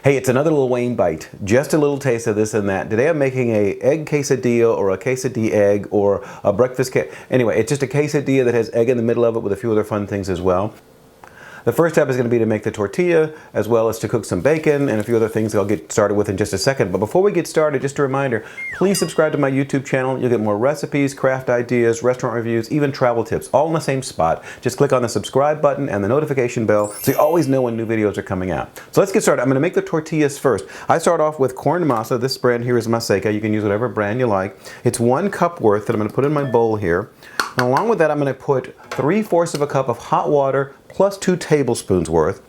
Hey, it's another Lil Wayne bite. Just a little taste of this and that. Today I'm making a egg quesadilla or a QuesadillEgg or a breakfast anyway, it's just a quesadilla that has egg in the middle of it with a few other fun things as well. The first step is going to be to make the tortilla, as well as to cook some bacon and a few other things I'll get started with in just a second. But before we get started, just a reminder, please subscribe to my YouTube channel. You'll get more recipes, craft ideas, restaurant reviews, even travel tips, all in the same spot. Just click on the subscribe button and the notification bell so you always know when new videos are coming out. So let's get started. I'm going to make the tortillas first. I start off with corn masa. This brand here is Maseca. You can use whatever brand you like. It's 1 cup worth that I'm going to put in my bowl here. And along with that, I'm going to put 3/4 of a cup of hot water plus 2 tablespoons worth.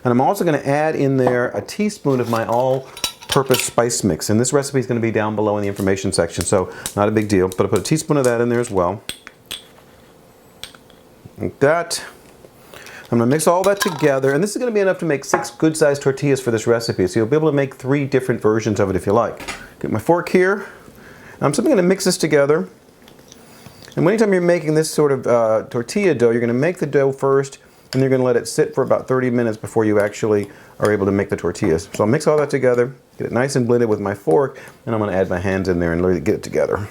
And I'm also going to add in there a teaspoon of my all-purpose spice mix. And this recipe is going to be down below in the information section, so not a big deal. But I put a teaspoon of that in there as well. Like that. I'm going to mix all that together. And this is going to be enough to make 6 good-sized tortillas for this recipe. So you'll be able to make 3 different versions of it if you like. Get my fork here. I'm simply going to mix this together. And anytime you're making this sort of tortilla dough, you're going to make the dough first, and you're going to let it sit for about 30 minutes before you actually are able to make the tortillas. So I'll mix all that together, get it nice and blended with my fork, and I'm going to add my hands in there and really get it together.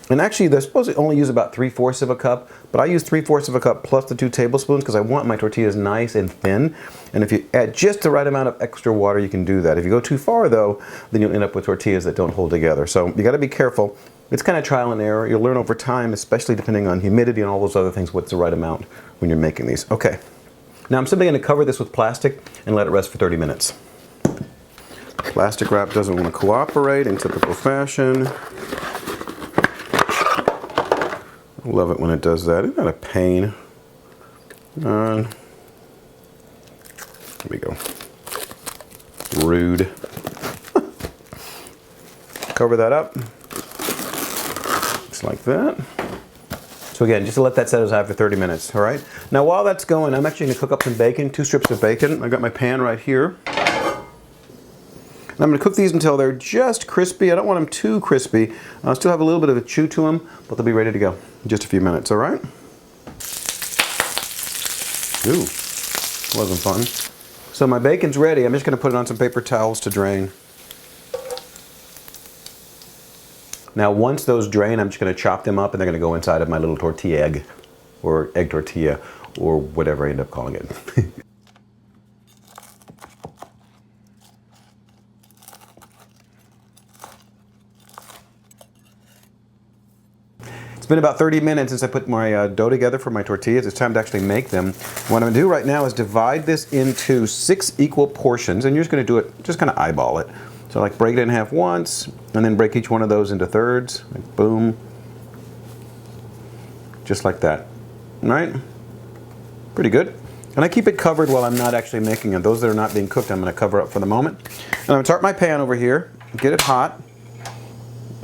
And actually, they're supposed to only use about 3/4 of a cup, but I use 3/4 of a cup plus the 2 tablespoons because I want my tortillas nice and thin. And if you add just the right amount of extra water, you can do that. If you go too far, though, then you'll end up with tortillas that don't hold together. So you got to be careful. It's kind of trial and error. You'll learn over time, especially depending on humidity and all those other things, what's the right amount when you're making these. Okay. Now I'm simply going to cover this with plastic and let it rest for 30 minutes. Plastic wrap doesn't want to cooperate in typical fashion. I love it when it does that. Isn't that a pain? Here we go. Rude. Cover that up. Like that. So again, just to let that set aside for 30 minutes, all right? Now while that's going, I'm actually going to cook up some bacon, 2 strips of bacon. I've got my pan right here. And I'm going to cook these until they're just crispy. I don't want them too crispy. I still have a little bit of a chew to them, but they'll be ready to go in just a few minutes, all right? Ooh, wasn't fun. So my bacon's ready. I'm just going to put it on some paper towels to drain. Now once those drain, I'm just going to chop them up and they're going to go inside of my little tortilla egg or egg tortilla or whatever I end up calling it. It's been about 30 minutes since I put my dough together for my tortillas. It's time to actually make them. What I'm going to do right now is divide this into 6 equal portions, and you're just going to do it, just kind of eyeball it. So like break it in half once, and then break each one of those into thirds, like boom, just like that, all right? Pretty good. And I keep it covered while I'm not actually making it. Those that are not being cooked, I'm gonna cover up for the moment. And I'm gonna start my pan over here, get it hot,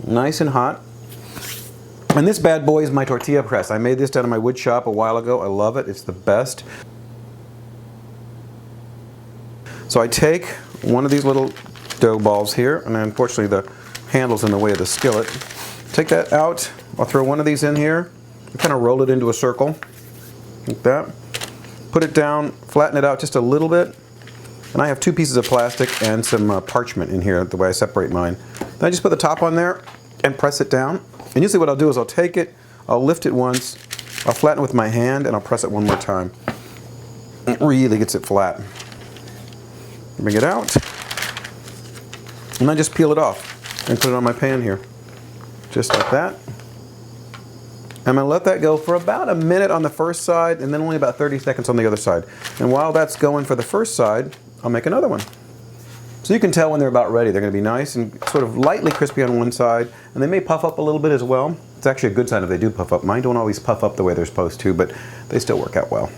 nice and hot. And this bad boy is my tortilla press. I made this down in my wood shop a while ago. I love it, it's the best. So I take one of these little dough balls here, and unfortunately the handle's in the way of the skillet. Take that out. I'll throw one of these in here and kind of roll it into a circle like that. Put it down, flatten it out just a little bit, and I have 2 pieces of plastic and some parchment in here the way I separate mine. Then I just put the top on there and press it down, and usually what I'll do is I'll take it, I'll lift it once, I'll flatten it with my hand, and I'll press it one more time. It really gets it flat. Bring it out. And I just peel it off and put it on my pan here. Just like that. I'm going to let that go for about a minute on the first side and then only about 30 seconds on the other side. And while that's going for the first side, I'll make another one. So you can tell when they're about ready. They're going to be nice and sort of lightly crispy on one side, and they may puff up a little bit as well. It's actually a good sign if they do puff up. Mine don't always puff up the way they're supposed to, but they still work out well.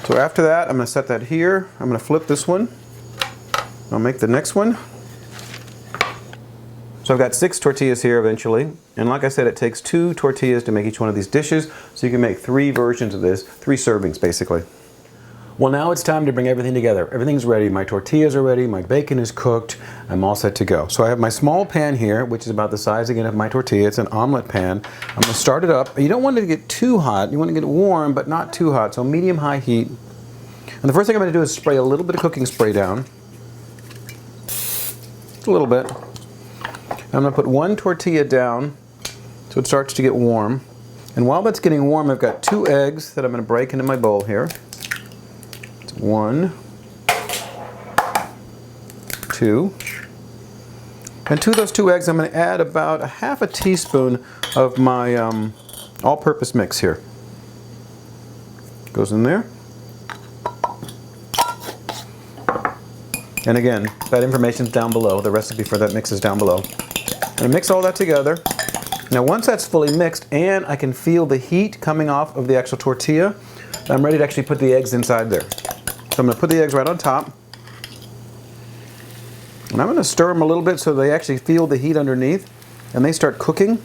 So after that, I'm going to set that here. I'm going to flip this one. I'll make the next one. So I've got 6 tortillas here eventually, and like I said, it takes 2 tortillas to make each one of these dishes, so you can make 3 versions of this, 3 servings basically. Well, now it's time to bring everything together. Everything's ready. My tortillas are ready, my bacon is cooked, I'm all set to go. So I have my small pan here, which is about the size again of my tortilla. It's an omelet pan. I'm going to start it up. You don't want it to get too hot, you want to get it warm, but not too hot, so medium-high heat. And the first thing I'm going to do is spray a little bit of cooking spray down. just a little bit. I'm going to put one tortilla down so it starts to get warm. And while that's getting warm, I've got 2 eggs that I'm going to break into my bowl here. 1, 2. And to those 2 eggs, I'm going to add about 1/2 teaspoon of my all-purpose mix here. Goes in there. And again, that information's down below. The recipe for that mix is down below. I'm going to mix all that together. Now once that's fully mixed and I can feel the heat coming off of the actual tortilla, I'm ready to actually put the eggs inside there. So I'm going to put the eggs right on top. And I'm going to stir them a little bit so they actually feel the heat underneath and they start cooking.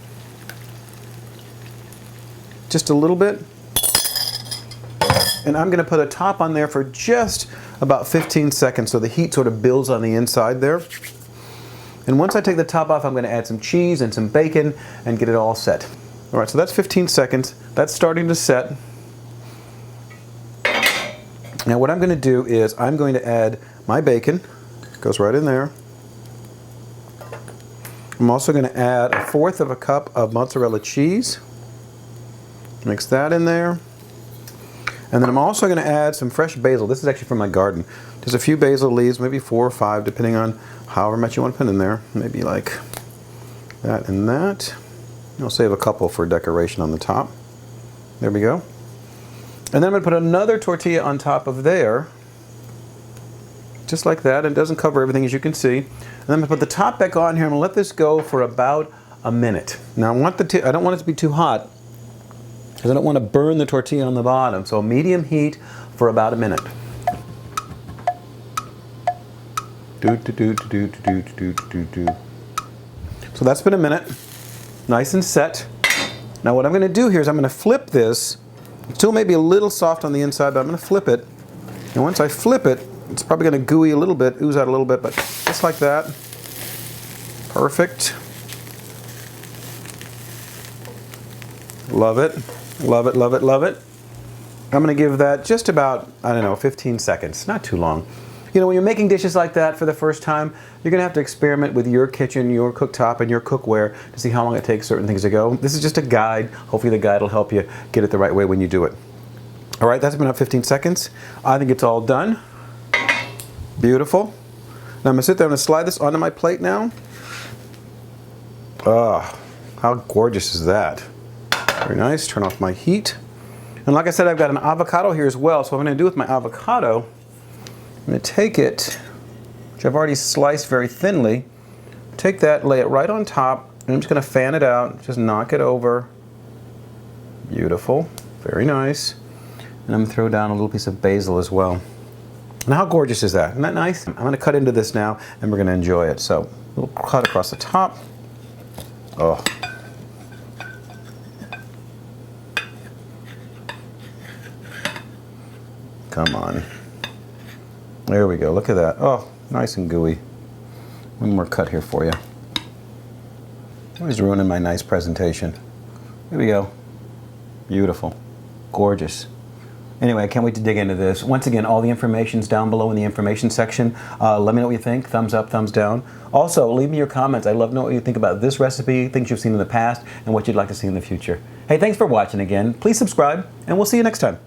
Just a little bit. And I'm going to put a top on there for just about 15 seconds so the heat sort of builds on the inside there. And once I take the top off, I'm going to add some cheese and some bacon and get it all set. All right, so that's 15 seconds. That's starting to set. Now what I'm going to do is I'm going to add my bacon. Goes right in there. I'm also going to add 1/4 cup of mozzarella cheese. Mix that in there. And then I'm also going to add some fresh basil. This is actually from my garden. Just a few basil leaves, maybe 4 or 5, depending on however much you want to put in there. Maybe like that and that. I'll save a couple for decoration on the top. There we go. And then I'm going to put another tortilla on top of there. Just like that. It doesn't cover everything, as you can see. And then I'm going to put the top back on here and let this go for about a minute. Now I don't want it to be too hot, because I don't want to burn the tortilla on the bottom. So medium heat for about a minute. So that's been a minute. Nice and set. Now what I'm going to do here is I'm going to flip this. It still may be a little soft on the inside, but I'm going to flip it. And once I flip it, it's probably going to gooey a little bit, ooze out a little bit, but just like that. Perfect. Love it. Love it, love it, love it. I'm going to give that just about, I don't know, 15 seconds. Not too long. You know, when you're making dishes like that for the first time, you're going to have to experiment with your kitchen, your cooktop, and your cookware to see how long it takes certain things to go. This is just a guide. Hopefully the guide will help you get it the right way when you do it. All right, that's been up 15 seconds. I think it's all done. Beautiful. Now I'm going to sit there and slide this onto my plate now. Ah, how gorgeous is that? Very nice. Turn off my heat. And like I said, I've got an avocado here as well. So what I'm going to do with my avocado, I'm going to take it, which I've already sliced very thinly, take that, lay it right on top, and I'm just going to fan it out, just knock it over. Beautiful. Very nice. And I'm going to throw down a little piece of basil as well. And how gorgeous is that? Isn't that nice? I'm going to cut into this now, and we're going to enjoy it. So, a little cut across the top. Oh. Come on. There we go. Look at that. Oh, nice and gooey. One more cut here for you. Always ruining my nice presentation. Here we go. Beautiful. Gorgeous. Anyway, I can't wait to dig into this. Once again, all the information's down below in the information section. Let me know what you think. Thumbs up, thumbs down. Also, leave me your comments. I'd love to know what you think about this recipe, things you've seen in the past, and what you'd like to see in the future. Hey, thanks for watching again. Please subscribe, and we'll see you next time.